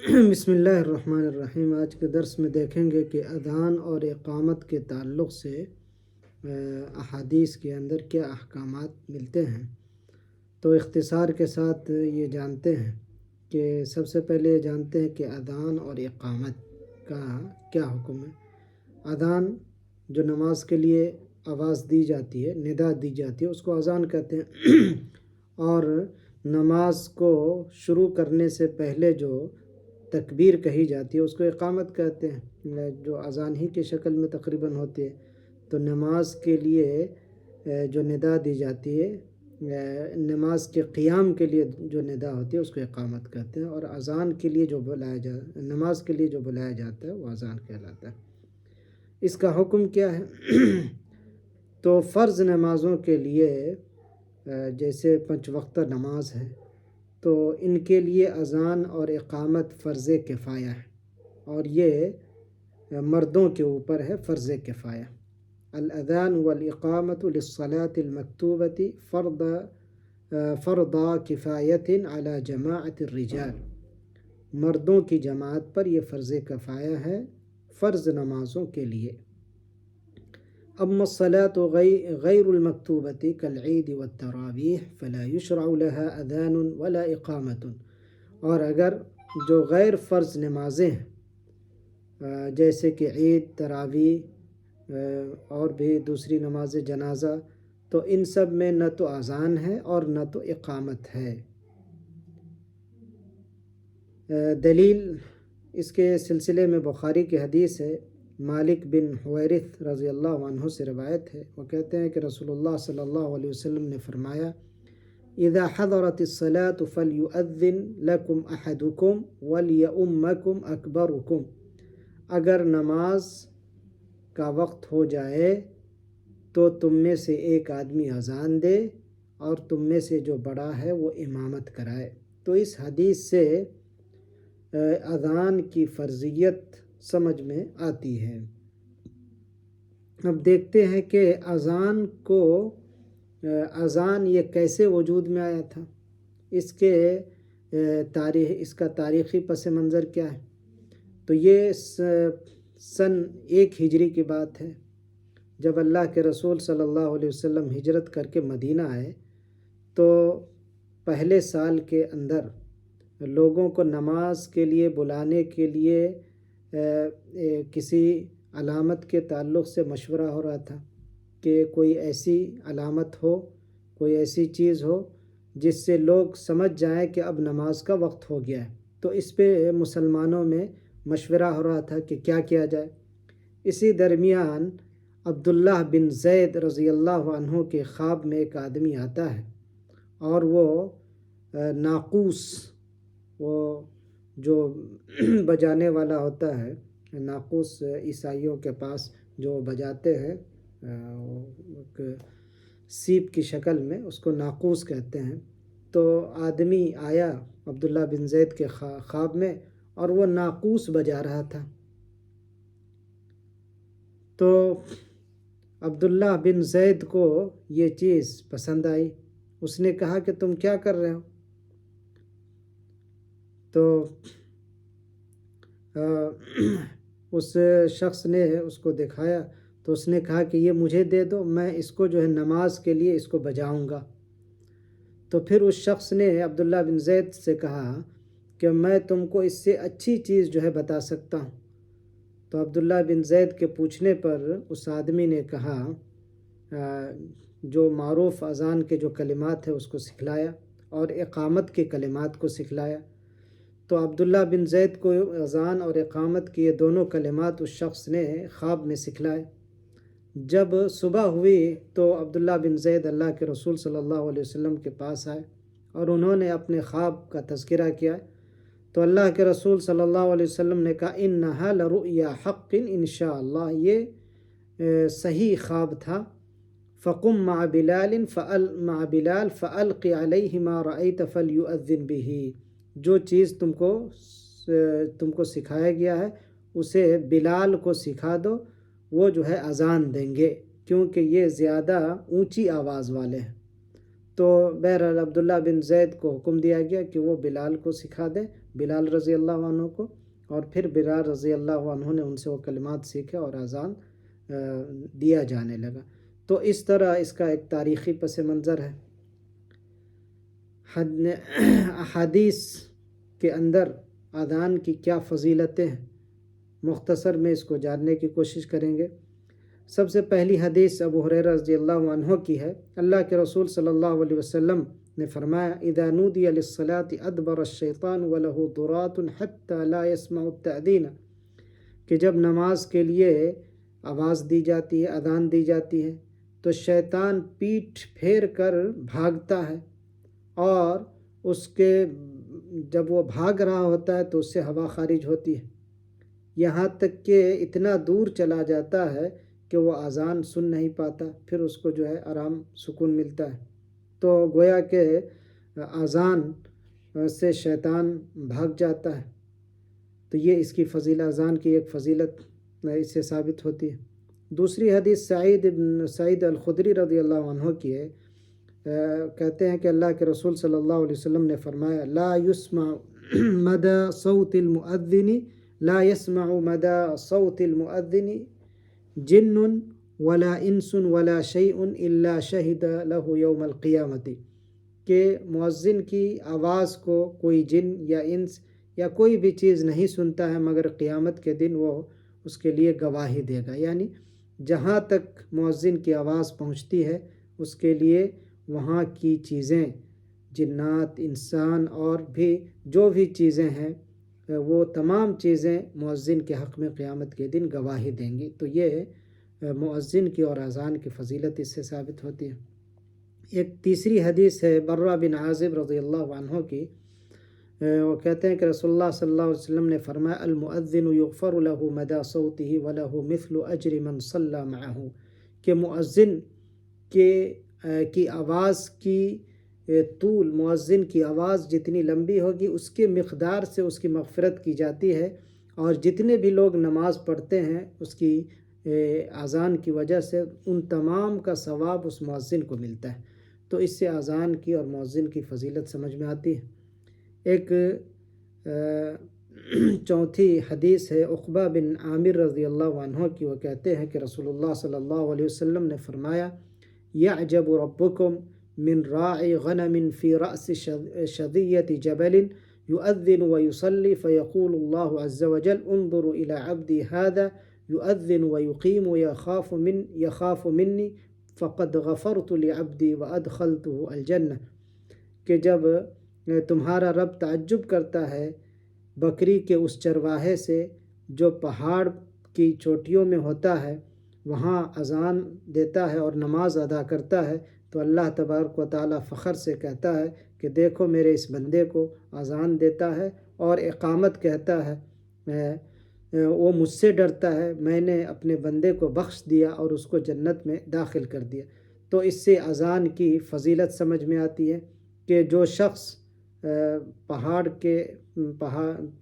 بسم اللہ الرحمن الرحیم۔ آج کے درس میں دیکھیں گے کہ اذان اور اقامت کے تعلق سے احادیث کے اندر کیا احکامات ملتے ہیں۔ تو اختصار کے ساتھ یہ جانتے ہیں کہ سب سے پہلے یہ جانتے ہیں کہ اذان اور اقامت کا کیا حکم ہے۔ اذان جو نماز کے لیے آواز دی جاتی ہے، ندا دی جاتی ہے، اس کو اذان کہتے ہیں۔ اور نماز کو شروع کرنے سے پہلے جو تکبیر کہی جاتی ہے اس کو اقامت کہتے ہیں، جو اذان ہی کی شکل میں تقریباً ہوتی ہے۔ تو نماز کے لیے جو ندا دی جاتی ہے، نماز کے قیام کے لیے جو ندا ہوتی ہے اس کو اقامت کہتے ہیں، اور اذان کے لیے جو نماز کے لیے جو بلایا جاتا ہے وہ اذان کہلاتا ہے۔ اس کا حکم کیا ہے؟ تو فرض نمازوں کے لیے جیسے 5 وقتہ نماز ہے تو ان کے لیے اذان اور اقامت فرض کفایہ ہے، اور یہ مردوں کے اوپر ہے فرض کفایہ۔ الاذان والاقامت للصلاة المکتوبة فرض کفایت علی جماعت الرجال۔ مردوں کی جماعت پر یہ فرض کفایہ ہے فرض نمازوں کے لیے۔ اما الصلاة غیر المکتوبة کالعید والتراویح فلا یشرع لها اذان ولا اقامت۔ اور اگر جو غیر فرض نمازیں ہیں جیسے کہ عید، تراویح اور بھی دوسری نماز جنازہ، تو ان سب میں نہ تو اذان ہے اور نہ تو اقامت ہے۔ دلیل اس کے سلسلے میں بخاری کی حدیث ہے، مالک بن حویرث رضی اللہ عنہ سے روایت ہے، وہ کہتے ہیں کہ رسول اللہ صلی اللہ علیہ وسلم نے فرمایا، اذا حضرت الصلاة فلیؤذن لکم احدکم ولیؤمکم اکبرکم۔ اگر نماز کا وقت ہو جائے تو تم میں سے ایک آدمی اذان دے اور تم میں سے جو بڑا ہے وہ امامت کرائے۔ تو اس حدیث سے اذان کی فرضیت سمجھ میں آتی ہے۔ اب دیکھتے ہیں کہ اذان یہ کیسے وجود میں آیا تھا، اس کا تاریخی پس منظر کیا ہے۔ تو یہ سن 1 ہجری کی بات ہے، جب اللہ کے رسول صلی اللہ علیہ وسلم ہجرت کر کے مدینہ آئے تو پہلے سال کے اندر لوگوں کو نماز کے لیے بلانے کے لیے کسی علامت کے تعلق سے مشورہ ہو رہا تھا کہ کوئی ایسی علامت ہو، کوئی ایسی چیز ہو جس سے لوگ سمجھ جائیں کہ اب نماز کا وقت ہو گیا ہے۔ تو اس پہ مسلمانوں میں مشورہ ہو رہا تھا کہ کیا کیا جائے۔ اسی درمیان عبداللہ بن زید رضی اللہ عنہ کے خواب میں ایک آدمی آتا ہے، اور وہ ناقوس، وہ جو بجانے والا ہوتا ہے، ناقوس عیسائیوں کے پاس جو بجاتے ہیں، ایک سیپ کی شکل میں، اس کو ناقوس کہتے ہیں۔ تو آدمی آیا عبداللہ بن زید کے خواب میں اور وہ ناقوس بجا رہا تھا۔ تو عبداللہ بن زید کو یہ چیز پسند آئی، اس نے کہا کہ تم کیا کر رہے ہو؟ تو اس شخص نے اس کو دکھایا تو اس نے کہا کہ یہ مجھے دے دو، میں اس کو جو ہے نماز کے لیے اس کو بجاؤں گا۔ تو پھر اس شخص نے عبداللہ بن زید سے کہا کہ میں تم کو اس سے اچھی چیز جو ہے بتا سکتا ہوں۔ تو عبداللہ بن زید کے پوچھنے پر اس آدمی نے کہا، جو معروف اذان کے جو کلمات ہیں اس کو سکھلایا اور اقامت کے کلمات کو سکھلایا۔ تو عبداللہ بن زید کو اذان اور اقامت کے یہ دونوں کلمات اس شخص نے خواب میں سکھلائے۔ جب صبح ہوئی تو عبداللہ بن زید اللہ کے رسول صلی اللہ علیہ وسلم کے پاس آئے اور انہوں نے اپنے خواب کا تذکرہ کیا۔ تو اللہ کے رسول صلی اللہ علیہ وسلم نے کہا، انہا لرؤیا حق انشاءاللہ، یہ صحیح خواب تھا۔ فقم مع بلال فالق علیہ ما رأیت فلیؤذن بہ۔ جو چیز تم کو سکھایا گیا ہے اسے بلال کو سکھا دو، وہ جو ہے اذان دیں گے، کیونکہ یہ زیادہ اونچی آواز والے ہیں۔ تو بہرحال عبداللہ بن زید کو حکم دیا گیا کہ وہ بلال کو سکھا دیں، بلال رضی اللہ عنہ کو، اور پھر بلال رضی اللہ عنہ نے ان سے وہ کلمات سیکھے اور اذان دیا جانے لگا۔ تو اس طرح اس کا ایک تاریخی پس منظر ہے۔ احادیث کے اندر اذان کی کیا فضیلتیں ہیں، مختصر میں اس کو جاننے کی کوشش کریں گے۔ سب سے پہلی حدیث ابو ہریرہ رضی اللہ عنہ کی ہے۔ اللہ کے رسول صلی اللہ علیہ وسلم نے فرمایا اذا نودی للصلاة ادبر الشیطان وله ضرات حتى لا يسمع التأذین، کہ جب نماز کے لیے آواز دی جاتی ہے، اذان دی جاتی ہے، تو شیطان پیٹھ پھیر کر بھاگتا ہے، اور اس کے جب وہ بھاگ رہا ہوتا ہے تو اس سے ہوا خارج ہوتی ہے، یہاں تک کہ اتنا دور چلا جاتا ہے کہ وہ اذان سن نہیں پاتا، پھر اس کو جو ہے آرام سکون ملتا ہے۔ تو گویا کہ اذان سے شیطان بھاگ جاتا ہے، تو یہ اس کی فضیلت، اذان کی ایک فضیلت اس سے ثابت ہوتی ہے۔ دوسری حدیث سعید الخدری رضی اللہ عنہ کی ہے۔ کہتے ہیں کہ اللہ کے رسول صلی اللہ علیہ وسلم نے فرمایا لا يسمع مدى صوت المؤذن لا يسمع مدى صوت المؤذن جن ولا انس ولا شيء الا شهد له يوم القیامت، کہ مؤذن کی آواز کو کوئی جن یا انس یا کوئی بھی چیز نہیں سنتا ہے مگر قیامت کے دن وہ اس کے لیے گواہی دے گا، یعنی جہاں تک مؤذن کی آواز پہنچتی ہے اس کے لیے وہاں کی چیزیں، جنات، انسان اور بھی جو بھی چیزیں ہیں، وہ تمام چیزیں مؤذن کے حق میں قیامت کے دن گواہی دیں گی۔ تو یہ مؤذن کی اور اذان کی فضیلت اس سے ثابت ہوتی ہے۔ ایک تیسری حدیث ہے برہ بن عازب رضی اللہ عنہ کی۔ وہ کہتے ہیں کہ رسول اللہ صلی اللہ علیہ وسلم نے فرمایا المؤذن یغفر له مدى صوته وله مثل اجر من صلى معه، کہ مؤذن کی آواز کی طول، مؤذن کی آواز جتنی لمبی ہوگی اس کے مقدار سے اس کی مغفرت کی جاتی ہے، اور جتنے بھی لوگ نماز پڑھتے ہیں اس کی اذان کی وجہ سے ان تمام کا ثواب اس مؤذن کو ملتا ہے۔ تو اس سے اذان کی اور مؤذن کی فضیلت سمجھ میں آتی ہے۔ ایک چوتھی حدیث ہے عقبہ بن عامر رضی اللہ عنہ کی۔ وہ کہتے ہیں کہ رسول اللہ صلی اللہ علیہ وسلم نے فرمایا یعجب ربکم من راعی غنم فی رأس شظیۃ جبل یؤذن ویصلی فیقول اللہ عز وجل انظروا الى عبدی هذا یؤذن ویقیم یخاف منی فقد غفرت لعبدی وادخلته الجنہ، کہ جب تمہارا رب تعجب کرتا ہے بکری کے اس چرواہے سے جو پہاڑ کی چوٹیوں میں ہوتا ہے، وہاں اذان دیتا ہے اور نماز ادا کرتا ہے، تو اللہ تبارک و تعالیٰ فخر سے کہتا ہے کہ دیکھو میرے اس بندے کو اذان دیتا ہے اور اقامت کہتا ہے، وہ مجھ سے ڈرتا ہے، میں نے اپنے بندے کو بخش دیا اور اس کو جنت میں داخل کر دیا۔ تو اس سے اذان کی فضیلت سمجھ میں آتی ہے کہ جو شخص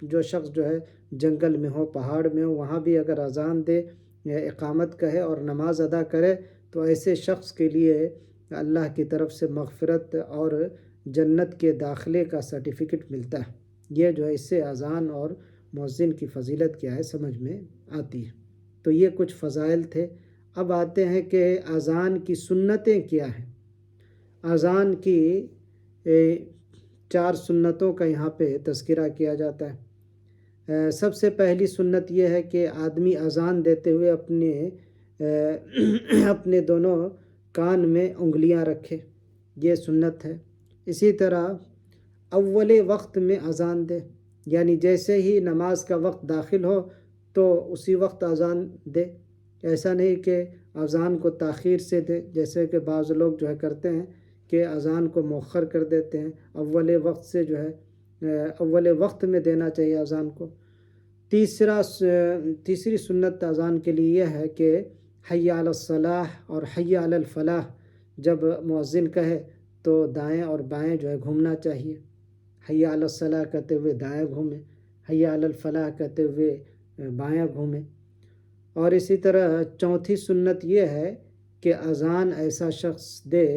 جو شخص جو ہے جنگل میں ہو، پہاڑ میں ہو، وہاں بھی اگر اذان دے، اقامت کہے اور نماز ادا کرے، تو ایسے شخص کے لیے اللہ کی طرف سے مغفرت اور جنت کے داخلے کا سرٹیفکیٹ ملتا ہے۔ یہ جو ہے اس سے اذان اور مؤذن کی فضیلت کیا ہے سمجھ میں آتی ہے۔ تو یہ کچھ فضائل تھے۔ اب آتے ہیں کہ اذان کی سنتیں کیا ہیں۔ اذان کی 4 سنتوں کا یہاں پہ تذکرہ کیا جاتا ہے۔ سب سے پہلی سنت یہ ہے کہ آدمی اذان دیتے ہوئے اپنے دونوں کان میں انگلیاں رکھے، یہ سنت ہے۔ اسی طرح اول وقت میں اذان دے، یعنی جیسے ہی نماز کا وقت داخل ہو تو اسی وقت اذان دے، ایسا نہیں کہ اذان کو تاخیر سے دے، جیسے کہ بعض لوگ جو ہے کرتے ہیں کہ اذان کو مؤخر کر دیتے ہیں، اول وقت سے جو ہے اول وقت میں دینا چاہیے اذان کو۔ تیسری سنت اذان کے لیے یہ ہے کہ حی علی الصلاح اور حی علی الفلاح جب مؤذن کہے تو دائیں اور بائیں جو ہے گھومنا چاہیے، حی علی الصلاح کہتے ہوئے دائیں گھومیں، حی علی الفلاح کہتے ہوئے بائیں گھومیں۔ اور اسی طرح چوتھی سنت یہ ہے کہ اذان ایسا شخص دے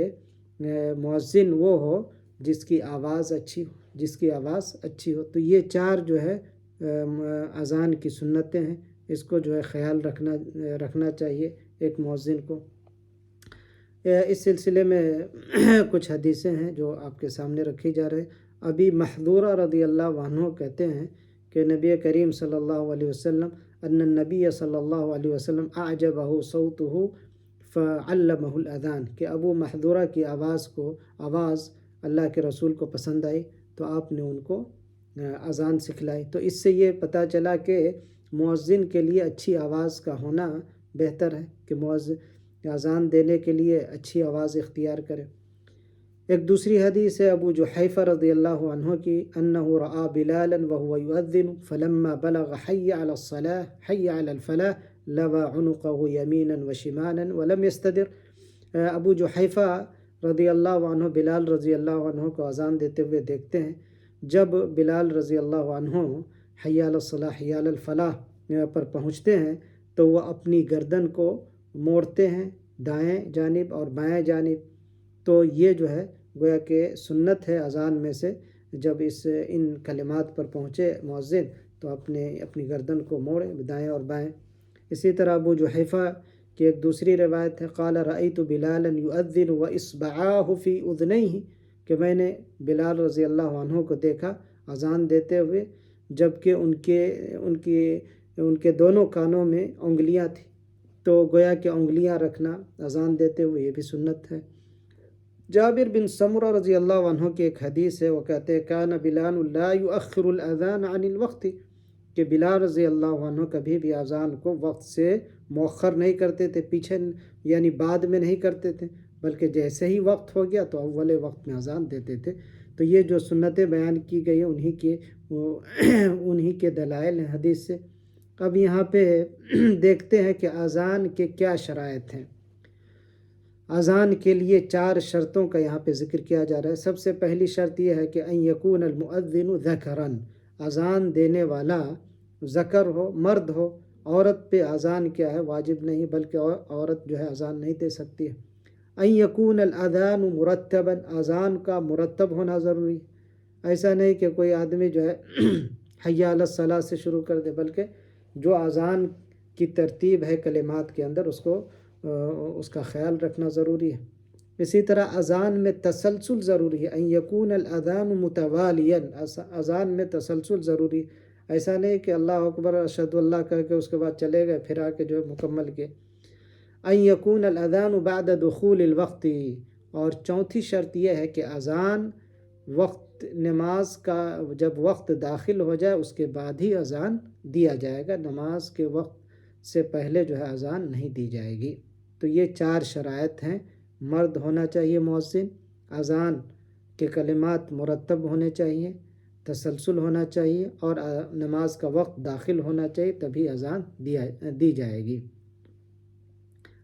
مؤذن وہ ہو جس کی آواز اچھی ہو تو یہ 4 جو ہے اذان کی سنتیں ہیں، اس کو جو ہے خیال رکھنا چاہیے ایک مؤذن کو۔ اس سلسلے میں کچھ حدیثیں ہیں جو آپ کے سامنے رکھی جا رہے ہیں۔ ابی محذورہ رضی اللہ عنہ کہتے ہیں کہ نبی کریم صلی اللہ علیہ وسلم ان النبی صلی اللہ علیہ وسلم اعجبہ صوتہ فعلمہ الاذان، کہ ابو محذورہ کی آواز اللہ کے رسول کو پسند آئی تو آپ نے ان کو اذان سکھلائی۔ تو اس سے یہ پتہ چلا کہ مؤذن کے لیے اچھی آواز کا ہونا بہتر ہے کہ مؤذن اذان دینے کے لیے اچھی آواز اختیار کرے۔ ایک دوسری حدیث ہے ابو جحیفہ رضی اللہ عنہ کی، انہ رآ بلالا وهو یؤذن فلما بلغ حی علی الصلاة حی علی الفلاح لوى عنقه یمینا وشمالا ولم یستدر۔ ابو جحیفہ رضی اللہ عنہ بلال رضی اللہ عنہ کو اذان دیتے ہوئے دیکھتے ہیں۔ جب بلال رضی اللہ عنہ حی علی الصلاة حی علی الفلاح پر پہنچتے ہیں تو وہ اپنی گردن کو موڑتے ہیں دائیں جانب اور بائیں جانب۔ تو یہ جو ہے گویا کہ سنت ہے اذان میں سے، جب ان کلمات پر پہنچے مؤذن تو اپنی گردن کو موڑے دائیں اور بائیں۔ اسی طرح ابو جحیفہ کی ایک دوسری روایت ہے، قال رأیت بلالا یؤذن واصبعاه فی اذنیہ، کہ میں نے بلال رضی اللہ عنہ کو دیکھا اذان دیتے ہوئے جبکہ ان کے دونوں کانوں میں انگلیاں تھیں۔ تو گویا کہ انگلیاں رکھنا اذان دیتے ہوئے یہ بھی سنت ہے۔ جابر بن سمرہ رضی اللہ عنہ کی ایک حدیث ہے، وہ کہتے ہیں کان بلال لا یؤخر الاذان عن الوقت، کہ بلال رضی اللہ عنہ کبھی بھی اذان کو وقت سے مؤخر نہیں کرتے تھے، پیچھے یعنی بعد میں نہیں کرتے تھے، بلکہ جیسے ہی وقت ہو گیا تو اول وقت میں اذان دیتے تھے۔ تو یہ جو سنتیں بیان کی گئی ہیں انہی کے دلائل ہیں حدیث سے۔ اب یہاں پہ دیکھتے ہیں کہ اذان کے کیا شرائط ہیں۔ اذان کے لیے 4 شرطوں کا یہاں پہ ذکر کیا جا رہا ہے۔ سب سے پہلی شرط یہ ہے کہ ان یکون المؤذن ذکرا، اذان دینے والا ذکر ہو، مرد ہو۔ عورت پہ اذان کیا ہے واجب نہیں، بلکہ عورت جو ہے اذان نہیں دے سکتی ہے۔ ان یکون الاذان مرتبا، اذان کا مرتب ہونا ضروری ہے۔ ایسا نہیں کہ کوئی آدمی جو ہے حی علی الصلاۃ سے شروع کر دے، بلکہ جو اذان کی ترتیب ہے کلمات کے اندر اس کا خیال رکھنا ضروری ہے۔ اسی طرح اذان میں تسلسل ضروری ہے، ان یکون الاذان متوالیا، اذان میں تسلسل ضروری ہے۔ ایسا نہیں کہ اللہ اکبر اشہد اللہ کہہ کے اس کے بعد چلے گئے، پھر آ کے جو ہے مکمل کے۔ ان یکون الاذان بعد دخول الوقت، اور چوتھی شرط یہ ہے کہ اذان وقت نماز کا جب وقت داخل ہو جائے اس کے بعد ہی اذان دیا جائے گا، نماز کے وقت سے پہلے جو ہے اذان نہیں دی جائے گی۔ تو یہ 4 شرائط ہیں۔ مرد ہونا چاہیے مؤذن، اذان کے کلمات مرتب ہونے چاہیے، تسلسل ہونا چاہیے، اور نماز کا وقت داخل ہونا چاہیے، تبھی اذان دی جائے گی۔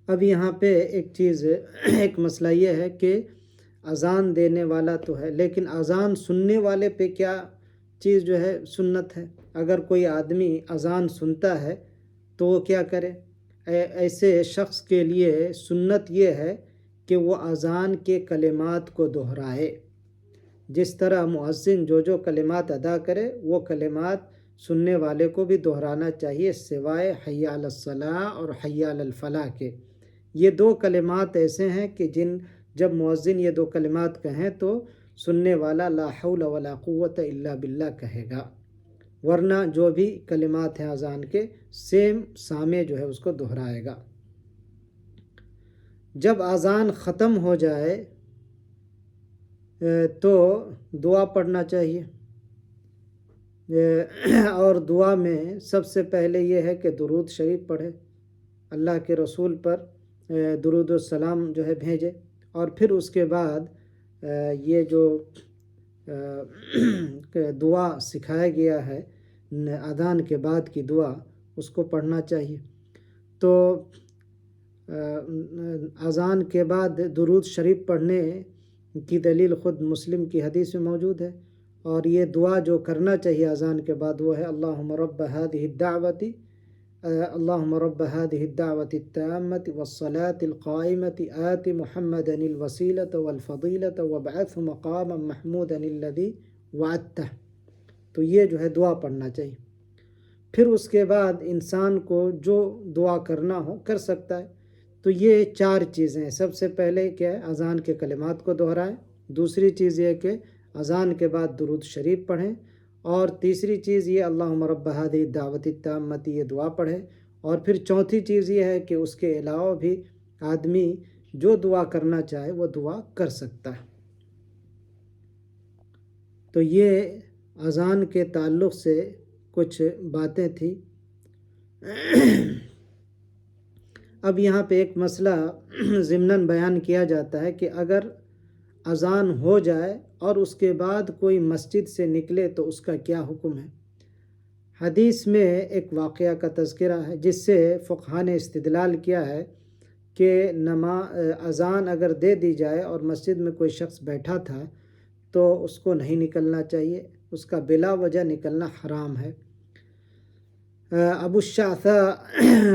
اب یہاں پہ ایک مسئلہ یہ ہے کہ اذان دینے والا تو ہے، لیکن اذان سننے والے پہ کیا چیز جو ہے سنت ہے۔ اگر کوئی آدمی اذان سنتا ہے تو وہ کیا کرے؟ ایسے شخص کے لیے سنت یہ ہے کہ وہ اذان کے کلمات کو دہرائے۔ جس طرح مؤذن جو کلمات ادا کرے وہ کلمات سننے والے کو بھی دہرانا چاہیے، سوائے حی علی الصلاۃ اور حی علی الفلاح کے۔ یہ 2 کلمات ایسے ہیں کہ جب مؤذن یہ 2 کلمات کہیں تو سننے والا لا حول ولا قوت الا باللہ کہے گا، ورنہ جو بھی کلمات ہیں اذان کے سیم سامع جو ہے اس کو دہرائے گا۔ جب اذان ختم ہو جائے تو دعا پڑھنا چاہیے، اور دعا میں سب سے پہلے یہ ہے کہ درود شریف پڑھے، اللہ کے رسول پر درود و سلام جو ہے بھیجے، اور پھر اس کے بعد یہ جو دعا سکھایا گیا ہے اذان کے بعد کی دعا اس کو پڑھنا چاہیے۔ تو اذان کے بعد درود شریف پڑھنے کی دلیل خود مسلم کی حدیث میں موجود ہے، اور یہ دعا جو کرنا چاہیے اذان کے بعد وہ ہے اللہم رب هذه الدعوة اللهم رب هذه الدعوة التامة والصلاة القائمة آت محمدا الوسيلة والفضيلة وابعثه مقاما محمودا الذي وعدته. تو یہ جو ہے دعا پڑھنا چاہیے. پھر اس کے بعد انسان کو جو دعا کرنا ہو کر سکتا ہے. تو یہ 4 چیزیں ہیں. سب سے پہلے کیا ہے، اذان کے کلمات کو دہرائیں. دوسری چیز یہ کہ اذان کے بعد درود شریف پڑھیں. اور تیسری چیز یہ اللہم رب ہذہ الدعوۃ التامۃ، یہ دعا پڑھیں. اور پھر چوتھی چیز یہ ہے کہ اس کے علاوہ بھی آدمی جو دعا کرنا چاہے وہ دعا کر سکتا ہے. تو یہ اذان کے تعلق سے کچھ باتیں تھیں. اب یہاں پہ ایک مسئلہ ضمناً بیان کیا جاتا ہے کہ اگر اذان ہو جائے اور اس کے بعد کوئی مسجد سے نکلے تو اس کا کیا حکم ہے. حدیث میں ایک واقعہ کا تذکرہ ہے جس سے فقہاء نے استدلال کیا ہے کہ اذان اگر دے دی جائے اور مسجد میں کوئی شخص بیٹھا تھا تو اس کو نہیں نکلنا چاہیے، اس کا بلا وجہ نکلنا حرام ہے. ابو الشعثاء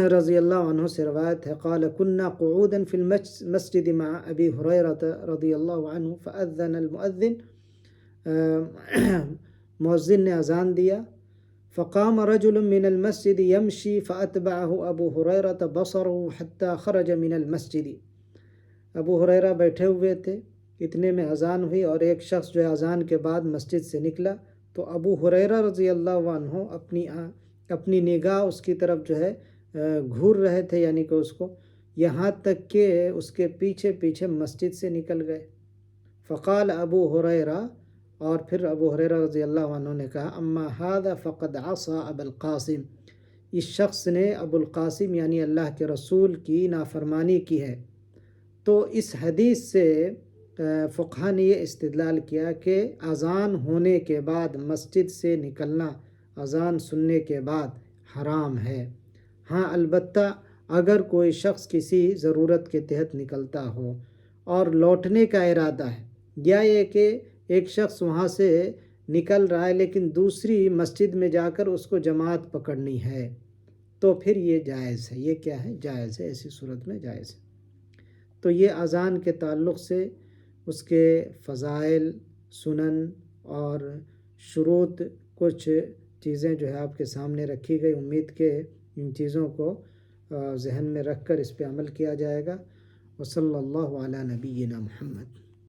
رضی اللہ عنہ سے روایت ہے، قال كنا قعودا في المسجد مع ابی ہریرہ رضی اللہ عنہ فاذن المؤذن، مؤذن نے اذان دیا. فقام رجل من المسجد يمشي فاتبعه ابو ہریرہ بصره حتى خرج من المسجد. ابو ہریرہ بیٹھے ہوئے تھے، اتنے میں اذان ہوئی اور ایک شخص جو ہے اذان کے بعد مسجد سے نکلا. تو ابو ہریرہ رضی اللہ عنہ اپنی نگاہ اس کی طرف جو ہے گھور رہے تھے، یعنی کہ اس کو، یہاں تک کہ اس کے پیچھے پیچھے مسجد سے نکل گئے. فقال ابو ہریرہ، اور پھر ابو ہریرہ رضی اللہ عنہ نے کہا، اما هذا فقد عصى ابا القاسم، اس شخص نے ابو القاسم یعنی اللہ کے رسول کی نافرمانی کی ہے. تو اس حدیث سے فقہاء نے یہ استدلال کیا کہ اذان ہونے کے بعد مسجد سے نکلنا اذان سننے کے بعد حرام ہے. ہاں البتہ اگر کوئی شخص کسی ضرورت کے تحت نکلتا ہو اور لوٹنے کا ارادہ ہے، یا یہ کہ ایک شخص وہاں سے نکل رہا ہے لیکن دوسری مسجد میں جا کر اس کو جماعت پکڑنی ہے، تو پھر یہ جائز ہے. یہ کیا ہے؟ جائز ہے، ایسی صورت میں جائز ہے. تو یہ اذان کے تعلق سے اس کے فضائل، سنن اور شروط، کچھ چیزیں جو ہے آپ کے سامنے رکھی گئی. امید کہ ان چیزوں کو ذہن میں رکھ کر اس پہ عمل کیا جائے گا. وصلی اللہ علی نبینا محمد.